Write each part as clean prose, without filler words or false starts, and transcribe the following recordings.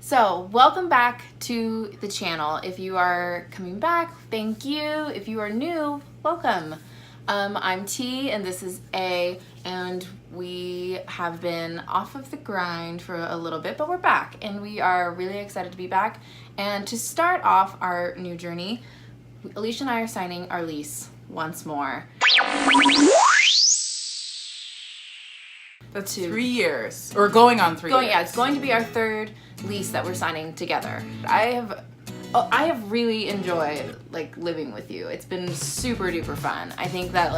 So, welcome back to the channel. If you are coming back, thank you. If you are new, welcome. I'm T and this is A, and we have been off of the grind for a little bit, but we're back and we are really excited to be back. And to start off our new journey, Alicia and I are signing our lease once more. That's 3 years. Or going on 3 years. Yeah, it's going to be our third lease that we're signing together. I have really enjoyed living with you. It's been super duper fun. I think that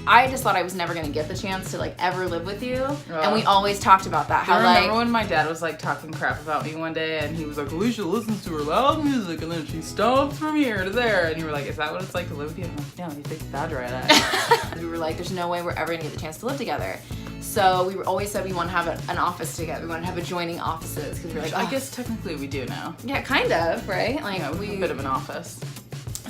I just thought I was never gonna get the chance to ever live with you, and we always talked about that. How I remember when my dad was talking crap about me one day, and he was like, Alicia listens to her loud music, and then she stomps from here to there, and you were like, is that what it's like to live with you? I'm like, no, you take the bad right at. We were like, there's no way we're ever gonna get the chance to live together. So we always said we want to have an office together. We want to have adjoining offices because we're like, I guess technically we do now. Yeah, kind of, right? We a bit of an office.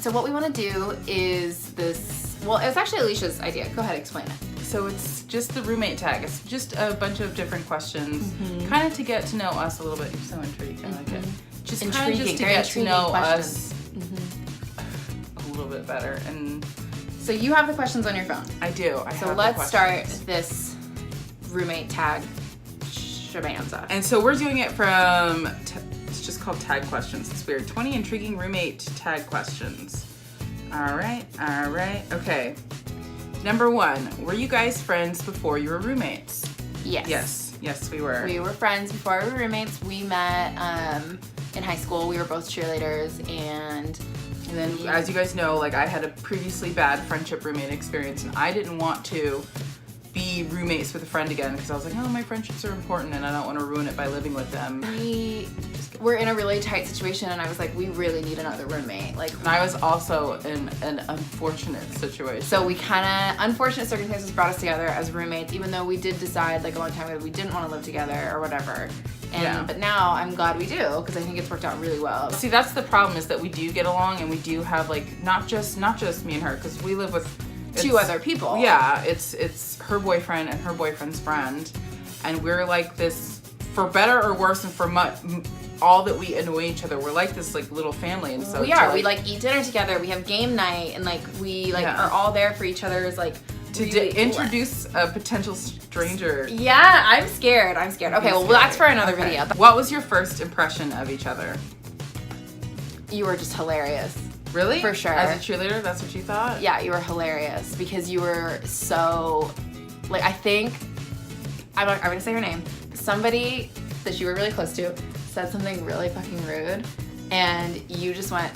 So what we want to do is this. Well, it was actually Alicia's idea. Go ahead, explain it. So it's just the roommate tag. It's just a bunch of different questions, kind of to get to know us a little bit. You're so intrigued. I like it. Just kind of just to get to know us a little bit better. And so you have the questions on your phone. I do. So let's start this roommate tag shabanza. And so we're doing it from, it's just called tag questions. It's weird. 20 intriguing roommate tag questions. All right. Okay. Number 1, were you guys friends before you were roommates? Yes. Yes, we were. We were friends before we were roommates. We met in high school. We were both cheerleaders, and then, as you guys know, I had a previously bad friendship roommate experience, and I didn't want to be roommates with a friend again because I was like, oh, my friendships are important and I don't want to ruin it by living with them. We were in a really tight situation, and I was like, we really need another roommate. And I was also in an unfortunate situation. So we unfortunate circumstances brought us together as roommates, even though we did decide a long time ago we didn't want to live together or whatever. But now I'm glad we do, because I think it's worked out really well. See, that's the problem, is that we do get along, and we do have not just me and her, because we live with 2 other people. Yeah, it's her boyfriend and her boyfriend's friend, and we're this, for better or worse, and for all that we annoy each other, we're this little family. And so we are. We eat dinner together. We have game night, and we are all there for each other's to introduce a potential stranger. Yeah, I'm scared. Okay, well that's for another video. What was your first impression of each other? You were just hilarious. Really? For sure. As a cheerleader, that's what you thought? Yeah, you were hilarious because you were so, I think, I'm gonna say her name. Somebody that you were really close to said something really fucking rude, and you just went,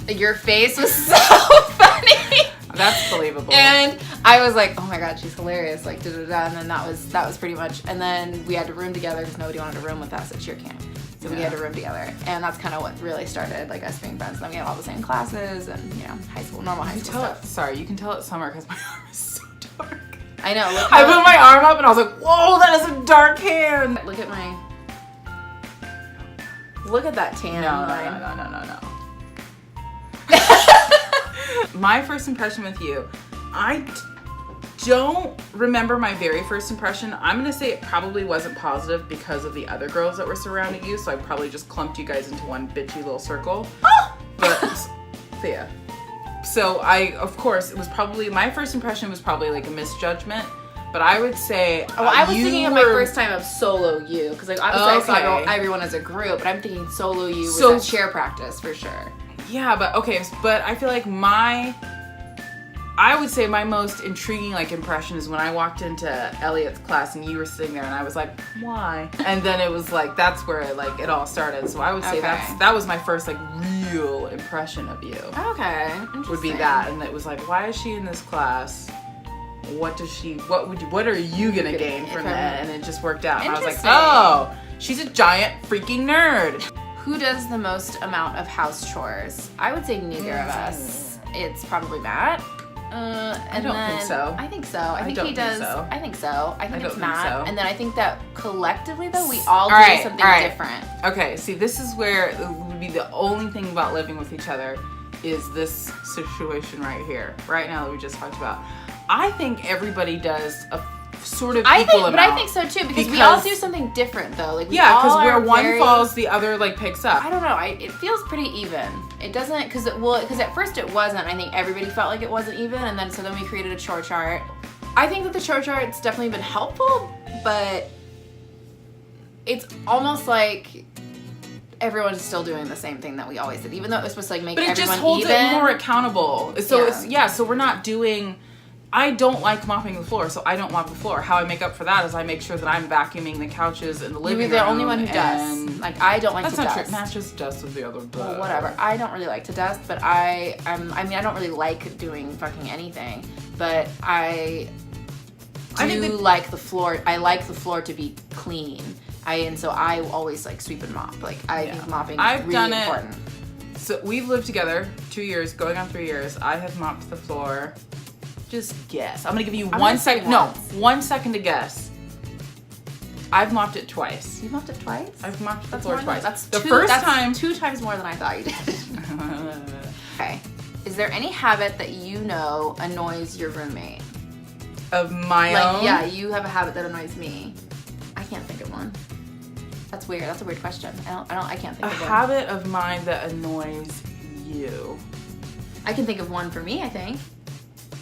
your face was so funny. That's believable. And I was like, oh my god, she's hilarious, and then that was pretty much, and then we had to room together because nobody wanted to room with us at cheer camp. So we had to room together, and that's kind of what really started us being friends. And then we had all the same classes, and normal high school stuff. Sorry, you can tell it's summer because my arm is so dark. I know. I put my arm up and I was like, whoa, that is a dark hand. Look at that tan line. No. My first impression with you, I don't remember my very first impression. I'm gonna say it probably wasn't positive because of the other girls that were surrounding you, so I probably just clumped you guys into one bitchy little circle. But yeah. So of course, it was probably, my first impression was probably a misjudgment, but I would say I was thinking of my first time of solo you, because obviously I saw everyone as a group, but I'm thinking solo you was at cheer practice for sure. Yeah, but I feel I would say my most intriguing impression is when I walked into Elliot's class and you were sitting there, and I was like, why? And then it was that's where it all started. So I would say that was my first real impression of you. Okay, would be that, and it was why is she in this class? What are you gonna gain from that? And it just worked out. And I was like, oh, she's a giant freaking nerd. Who does the most amount of house chores? I would say neither of us. It's probably Matt. I don't think so. I think so. I think he does. I think so. I think it's Matt. So. And then I think that collectively, though, we all do something different. Okay, see, this is where it would be the only thing about living with each other is this situation right here, right now that we just talked about. I think everybody does a sort of I equal think, amount. but I think so too because we all do something different though. Like we all because where are one very, falls, the other like picks up. I don't know. It feels pretty even. It doesn't because at first it wasn't. I think everybody felt like it wasn't even, and then we created a chore chart. I think that the chore chart's definitely been helpful, but it's almost like everyone's still doing the same thing that we always did, even though it was supposed to like make everyone even. But it just holds it more accountable. So so we're not doing. I don't like mopping the floor, so I don't mop the floor. How I make up for that is I make sure that I'm vacuuming the couches in the living room. You're the only one who does. Like I don't like to dust. That's not true. Matt just dusts with the other. Well, whatever. I don't really like to dust, but I don't really like doing fucking anything. But I do like the floor. I like the floor to be clean. So I always like sweep and mop. Like I think mopping is really important. So we've lived together 2 years, going on 3 years. I have mopped the floor. Just guess. I'm gonna give you 1 second. No, 1 second to guess. I've mopped it twice. You mopped it twice? I've mopped the floor twice. That's the first time. 2 times more than I thought you did. Okay. Is there any habit that you know annoys your roommate? Of my own? Yeah, you have a habit that annoys me. I can't think of one. That's weird. That's a weird question. I can't think of one. A habit of mine that annoys you. I can think of one for me, I think.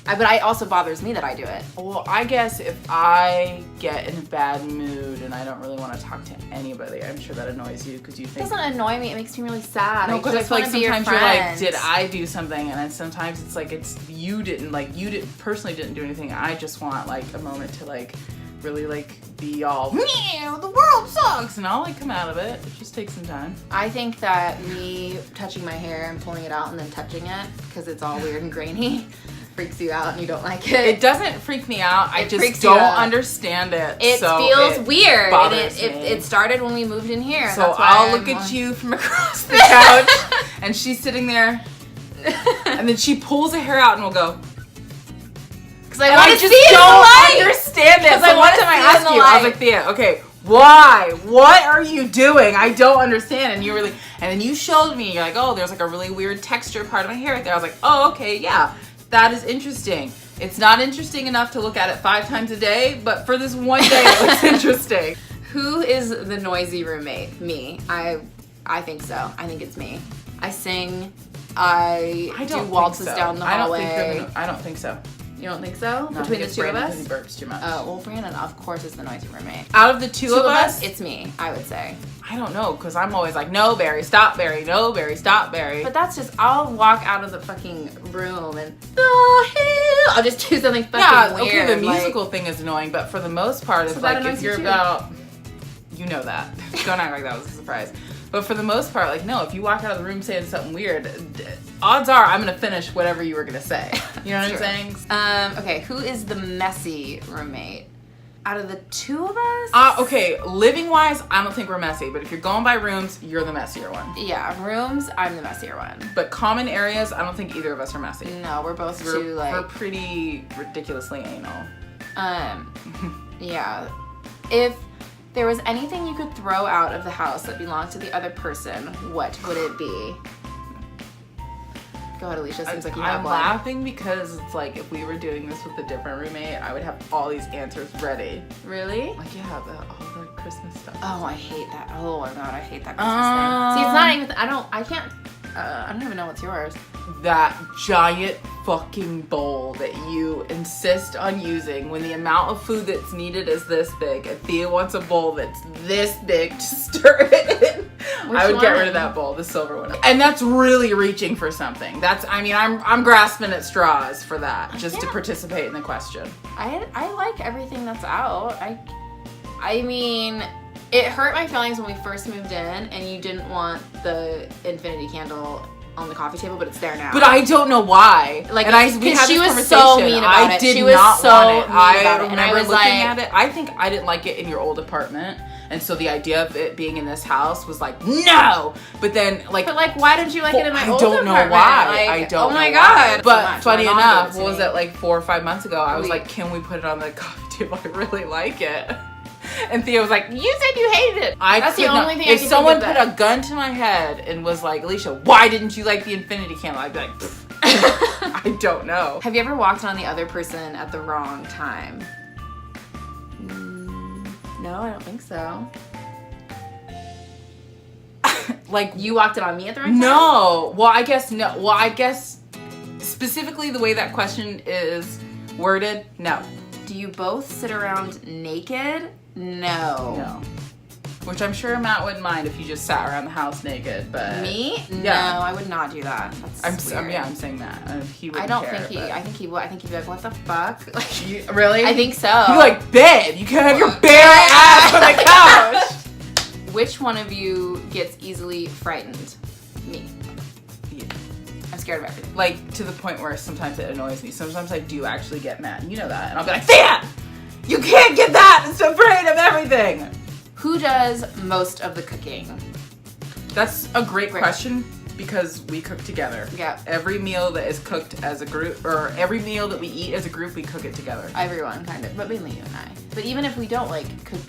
But it also bothers me that I do it. Well, I guess if I get in a bad mood and I don't really want to talk to anybody, I'm sure that annoys you because you think... It doesn't annoy me. It makes me really sad. No, because I feel like sometimes you're like, did I do something? And then sometimes it's like, you personally didn't do anything. I just want like a moment to like really like be all, the world sucks. And I'll like come out of it. It just takes some time. I think that me touching my hair and pulling it out and then touching it because it's all weird and grainy freaks you out and you don't like it. It doesn't freak me out. I just don't understand it. It feels weird. Bothers me. It started when we moved in here. So I'll look at you from across the couch and she's sitting there and then she pulls her hair out and we'll go. Because I just don't understand it. So one time I asked you, I was like, Thea, okay, why? What are you doing? I don't understand. And and then you showed me, you're like, oh, there's like a really weird texture part of my hair right there. I was like, oh, okay, yeah. That is interesting. It's not interesting enough to look at it 5 times a day, but for this one day it looks interesting. Who is the noisy roommate? Me. I think so. I think it's me. I sing. I do waltzes down the hallway. I don't think so. You don't think so? No, between the two of us? He burps too much. Oh, well, Brandon, of course, is the noisy roommate. Out of the two of us, it's me, I would say. I don't know, because I'm always like, no, Barry, stop, Barry. No, Barry, stop, Barry. But that's just, I'll walk out of the fucking room and, I'll just do something fucking weird. Yeah, okay, the musical thing is annoying, but for the most part, it's like, if you're about, you know that. Don't act like that was a surprise. But for the most part, like, no, if you walk out of the room saying something weird, odds are I'm going to finish whatever you were going to say. You know what I'm saying? Okay, who is the messy roommate? Out of the two of us? Okay, living-wise, I don't think we're messy. But if you're going by rooms, you're the messier one. Yeah, rooms, I'm the messier one. But common areas, I don't think either of us are messy. No, we're both too, like... We're pretty ridiculously anal. Yeah. If there was anything you could throw out of the house that belonged to the other person, what would it be? Go ahead, Alicia. Seems like you have one. I'm laughing because it's like if we were doing this with a different roommate, I would have all these answers ready. Really? Like, yeah, all the Christmas stuff. Oh, I hate that. Oh my god, I hate that Christmas thing. See, it's not even. I don't even know what's yours. That giant fucking bowl that you insist on using when the amount of food that's needed is this big, and Thea wants a bowl that's this big to stir it in. I would get rid of that bowl, the silver one. And that's really reaching for something. I'm grasping at straws for that, just to participate in the question. I like everything that's out. I mean, it hurt my feelings when we first moved in and you didn't want the infinity candle on the coffee table, but it's there now. But I don't know why. Like, she was so mean about it. She was so mean about it. And I was looking at it. I think I didn't like it in your old apartment. And so the idea of it being in this house was like, no! But then, like... But, like, why didn't you like it in my old apartment? I don't know why. I don't know why. Oh, my God. But funny enough, what was it, like 4 or 5 months ago? I was like, can we put it on the coffee table? I really like it. And Thea was like, you said you hated it. That's the only thing I can think of. If someone put a gun to my head and was like, Alicia, why didn't you like the infinity candle? I'd be like, I don't know. Have you ever walked on the other person at the wrong time? No, I don't think so. Like, You walked it on me at the right time? no. Well, I guess no. Well, I guess specifically the way that question is worded, no. Do you both sit around naked? No. No. Which I'm sure Matt wouldn't mind if you just sat around the house naked, but Me? Yeah. No, I would not do that. That's weird. I'm saying that. He I wouldn't don't care, think he. but- I think he would. I think he'd be like, "What the fuck?" Like, You, really? I think so. You're like, babe, you can have your bare ass on the couch. Which one of you gets easily frightened? Me. Yeah. I'm scared of everything. Like, to the point where sometimes it annoys me. Sometimes I do actually get mad. You know that. And I'll be like, Thea! You can't get that! It's afraid of everything! Who does most of the cooking? That's a great question because we cook together. Yeah. Every meal that is cooked as a group, or every meal that we eat as a group, we cook it together. Everyone, kind of, but mainly you and I. But even if we don't like cook,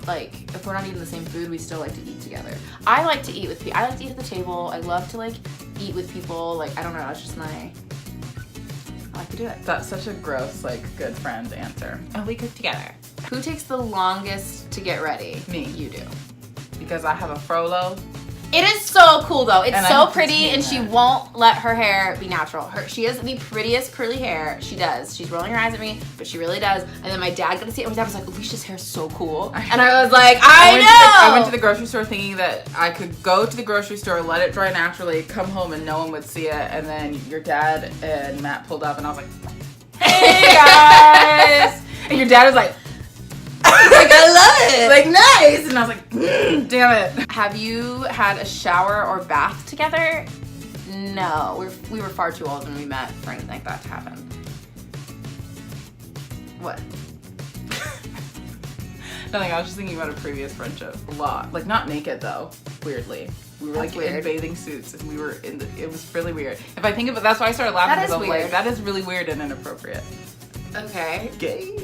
like if we're not eating the same food, we still like to eat together. I like to eat with people. I like to eat at the table. I love to like eat with people. Like I don't know, it's just I like to do it. That's such a gross, like, good friend answer. And we cook together. Who takes the longest to get ready? Me. You do. Because I have a Frollo. It is so cool though. It's And I so have to pretty, tame and she it. won't let her hair be natural. She has the prettiest curly hair. She does. She's rolling her eyes at me, but she really does. And then my dad got to see it. And my dad was like, "Alicia's hair is so cool," and I was like, I went to the grocery store thinking that I could go to the grocery store, let it dry naturally, come home, and no one would see it. And then your dad and Matt pulled up, and I was like, "Hey guys!" And your dad was like, Like, I love it. "Like nice," and I was like, "Damn it." Have you had a shower or bath together? No, we were far too old when we met for anything like that to happen. What? Nothing. I was just thinking about a previous friendship a lot. Like not naked though. Weirdly, we were That's like in weird. bathing suits, and we were in the. It was really weird. If I think of it, that's why I started laughing. That is because I'm like, weird. that is really weird and inappropriate. Okay. Gay.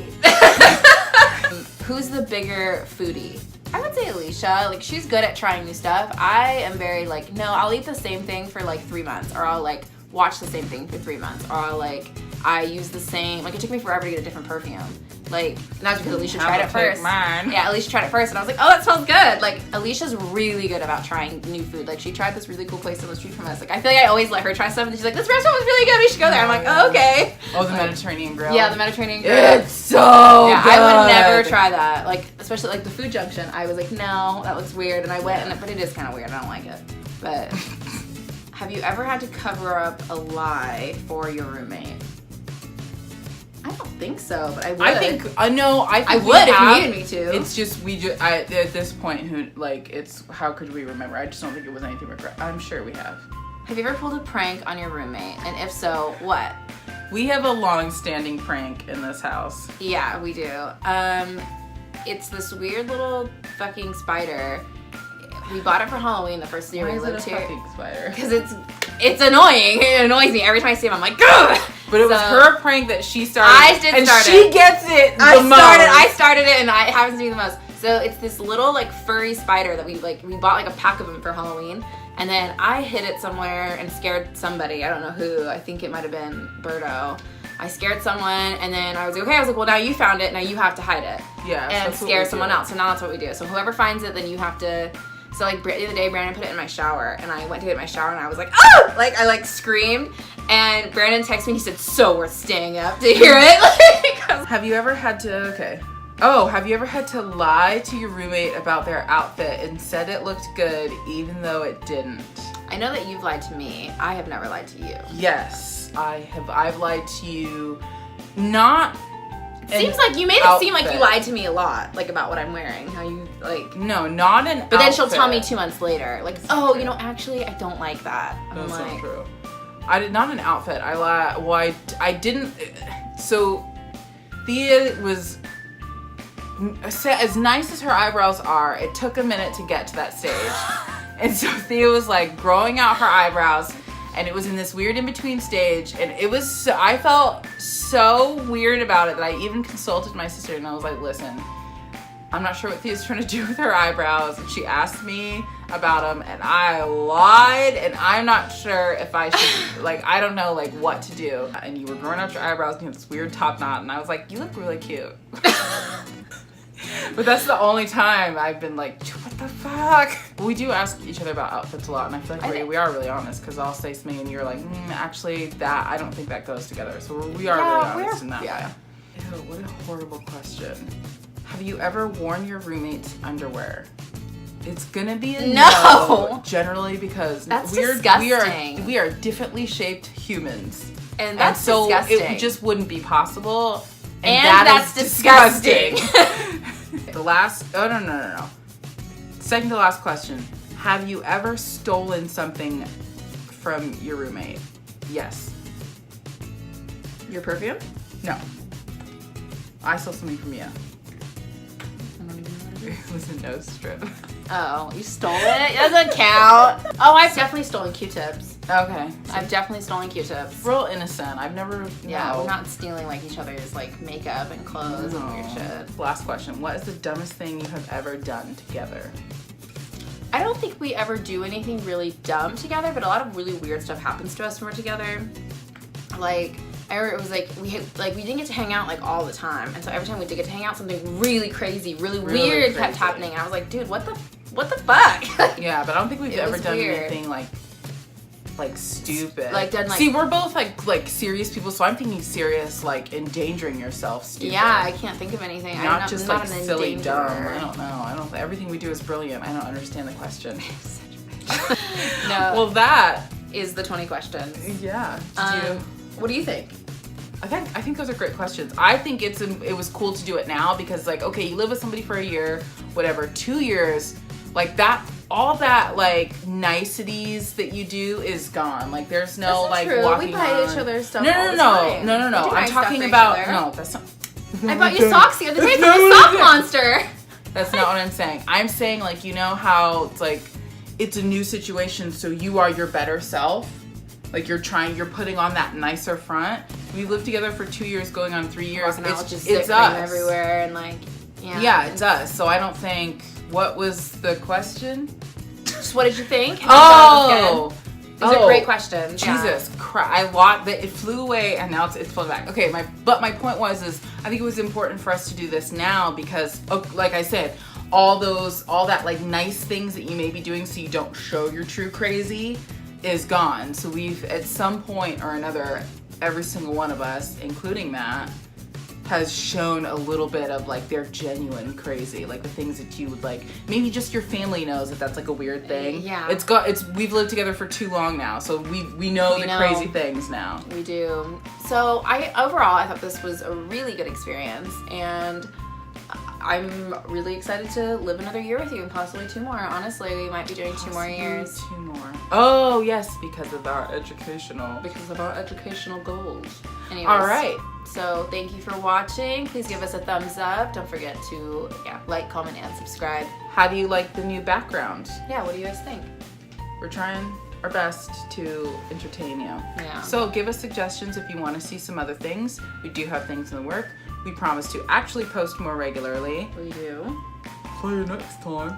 Who's the bigger foodie? I would say Alicia. Like, she's good at trying new stuff. I am very like, no, I'll eat the same thing for like 3 months, or I'll like watch the same thing for 3 months, or I'll like, I use the same, like it took me forever to get a different perfume. Like, and that's because Alicia tried it first. Mine. Yeah, Alicia tried it first, and I was like, oh, that smells good. Like, Alicia's really good about trying new food. Like, she tried this really cool place on the street from us. Like, I feel like I always let her try stuff, and she's like, this restaurant was really good, we should go there. I'm like, oh, okay. Oh, the Mediterranean Grill. Yeah, the Mediterranean Grill. It's so Yeah, good. I would never try that. Like, especially like the Food Junction. I was like, no, that looks weird, and I went, but it is kind of weird. I don't like it. But have you ever had to cover up a lie for your roommate? I don't think so, but I would. I think no. I think I we would if have. you needed me to. It's just at this point, who like it's how could we remember? I just don't think it was anything regret. I'm sure we have. Have you ever pulled a prank on your roommate? And if so, what? We have a long-standing prank in this house. Yeah, we do. It's this weird little fucking spider. We bought it for Halloween the first year Why we is it a lived here. fucking spider? Because it's annoying. It annoys me every time I see him. I'm like, ugh! But it was So- her prank that she started. I did and start she it. gets it I the most. started it, and it happens to be the most. So it's this little like furry spider that we bought like a pack of them for Halloween, and then I hid it somewhere and scared somebody. I don't know who. I think it might have been Birdo. I scared someone, and then I was like, okay. I was like, well, now you found it. Now you have to hide it Yeah, and that's what scare we someone do. else. So now that's what we do. So whoever finds it, then you have to. So like the other day, Brandon put it in my shower, and I went to get my shower, and I was like, oh! Like I like screamed, and Brandon texted me. He said, so we're staying up to hear it. Like, I was Have you ever had to? Okay. Oh, have you ever had to lie to your roommate about their outfit and said it looked good even though it didn't? I know that you've lied to me. I have never lied to you. Yes, I have. I've lied to you. Not. Seems like you made it seem like you outfit. lied to me a lot, like about what I'm wearing, how you like. No, not an. But then she'll tell me outfit. 2 months later, like, oh, you know, actually, I don't like that. I'm That's like, not true. I did not an outfit. I lied. Well, I didn't. So, Thea was. As nice as her eyebrows are, it took a minute to get to that stage. And so Thea was like growing out her eyebrows, and it was in this weird in-between stage, and it was so, I felt so weird about it that I even consulted my sister, and I was like, listen, I'm not sure what Thea's trying to do with her eyebrows, and she asked me about them, and I lied, and I'm not sure if I should, like, I don't know, like, what to do. And you were growing out your eyebrows, and you had this weird top knot, and I was like, you look really cute. But that's the only time I've been like, what the fuck? We do ask each other about outfits a lot, and I feel like we are really honest, because I'll say something and you're like, actually, that I don't think that goes together. So we are really honest in that way. Ew, what a horrible question. Have you ever worn your roommate's underwear? It's gonna be a no. Generally, because disgusting. We are differently shaped humans, and that's so disgusting. It just wouldn't be possible. And that's disgusting. The last, no. Second to last question. Have you ever stolen something from your roommate? Yes. Your perfume? No. I stole something from you. I don't even know what it is. It was a nose strip. Oh, you stole it? It doesn't count. Oh, I've definitely stolen Q-tips. Okay. I've definitely stolen Q-tips. Real innocent. I've never. Yeah, we're not stealing like each other's like makeup and clothes and weird shit. Last question. What is the dumbest thing you have ever done together? I don't think we ever do anything really dumb together, but a lot of really weird stuff happens to us when we're together. Like, it was like we didn't get to hang out like all the time, and so every time we did get to hang out, something really crazy, really weird kept happening, and I was like, dude, what the fuck? Yeah, but I don't think we've ever done anything like stupid. Like done like. See, we're both like serious people, so I'm thinking serious, like endangering yourself. Stupid. Yeah, I can't think of anything. Not just like an silly, endangerer. dumb. I don't know. Everything we do is brilliant. I don't understand the question. No. Well, that is the 20 questions. Yeah. What do you think? I think those are great questions. I think it was cool to do it now because, like, okay, you live with somebody for a year, whatever, 2 years, like that, all that like niceties that you do is gone. Like there's no like true. walking We buy on. each other stuff. No. I'm talking about that's not. I bought you socks the other day from the Sock Monster. That's not what I'm saying. I'm saying, like, you know how it's like it's a new situation, so you are your better self. Like you're putting on that nicer front. We lived together for 2 years, going on 3 years. It's us everywhere and like yeah, it's us. So I don't think. What was the question? Just what did you think? Oh, these are great questions. Jesus Christ! I lost it. It flew away, and now it's flown back. Okay, my point was I think it was important for us to do this now because, like I said, all that like nice things that you may be doing so you don't show your true crazy is gone. So we've at some point or another, every single one of us, including Matt, has shown a little bit of like their genuine crazy, like the things that you would like. Maybe just your family knows that that's like a weird thing. Yeah. We've lived together for too long now, so we know the crazy things now. We do. So overall I thought this was a really good experience, and I'm really excited to live another year with you and possibly 2 more. Honestly, we might be doing 2 more years. 2 more. Oh yes, because of our educational goals. Anyways, all right. So thank you for watching. Please give us a thumbs up. Don't forget to like, comment, and subscribe. How do you like the new background? Yeah, what do you guys think? We're trying our best to entertain you. Yeah. So give us suggestions if you want to see some other things. We do have things in the work. We promise to actually post more regularly. We do. See you next time.